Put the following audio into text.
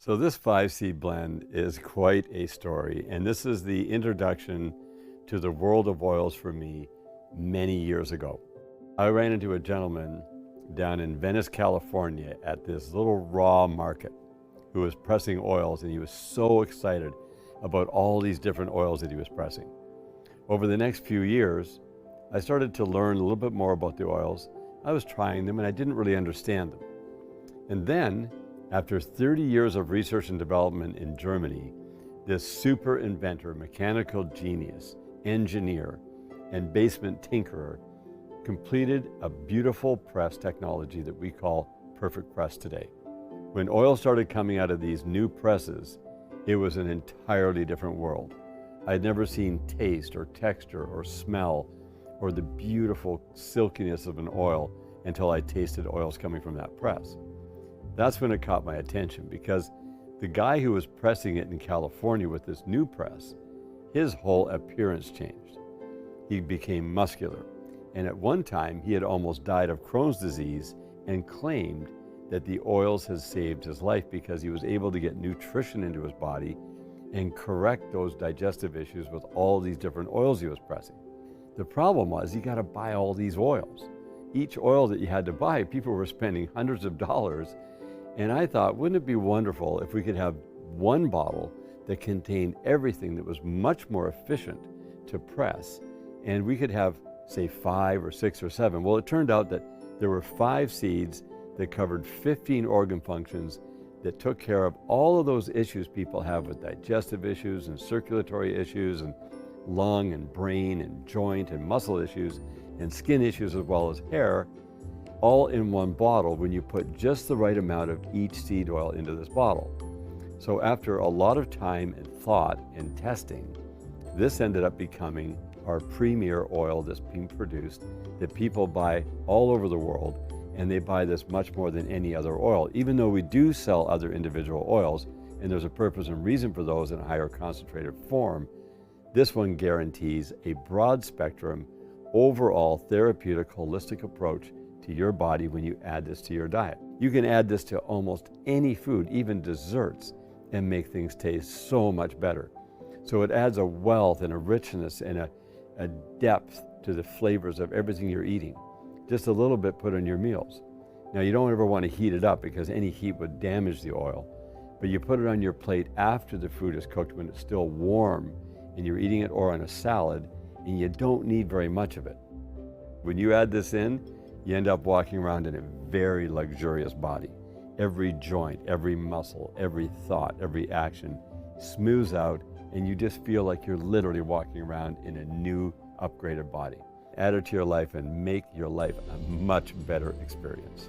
So this 5-seed blend is quite a story, and this is the introduction to the world of oils for me many years ago. I ran into a gentleman down in Venice, California at this little raw market who was pressing oils, and he was so excited about all these different oils that he was pressing. Over the next few years, I started to learn a little bit more about the oils. I was trying them and I didn't really understand them. And then, after 30 years of research and development in Germany, this super inventor, mechanical genius, engineer, and basement tinkerer completed a beautiful press technology that we call perfect press today. When oil started coming out of these new presses, it was an entirely different world. I'd never seen taste or texture or smell or the beautiful silkiness of an oil until I tasted oils coming from that press. That's when it caught my attention, because the guy who was pressing it in California with this new press, his whole appearance changed. He became muscular, and at one time he had almost died of Crohn's disease and claimed that the oils had saved his life because he was able to get nutrition into his body and correct those digestive issues with all these different oils he was pressing. The problem was you got to buy all these oils. Each oil that you had to buy, people were spending hundreds of dollars. And I thought, wouldn't it be wonderful if we could have one bottle that contained everything that was much more efficient to press, and we could have, say, 5 or 6 or 7. Well, it turned out that there were 5 seeds that covered 15 organ functions that took care of all of those issues people have with digestive issues and circulatory issues and lung and brain and joint and muscle issues and skin issues as well as hair, all in one bottle when you put just the right amount of each seed oil into this bottle. So after a lot of time and thought and testing, this ended up becoming our premier oil that's being produced that people buy all over the world, and they buy this much more than any other oil. Even though we do sell other individual oils, and there's a purpose and reason for those in a higher concentrated form, this one guarantees a broad spectrum, overall therapeutic, holistic approach to your body when you add this to your diet. You can add this to almost any food, even desserts, and make things taste so much better. So it adds a wealth and a richness and a depth to the flavors of everything you're eating. Just a little bit put in your meals. Now, you don't ever want to heat it up because any heat would damage the oil, but you put it on your plate after the food is cooked when it's still warm and you're eating it, or on a salad, and you don't need very much of it. When you add this in, you end up walking around in a very luxurious body. Every joint, every muscle, every thought, every action smooths out, and you just feel like you're literally walking around in a new, upgraded body. Add it to your life and make your life a much better experience.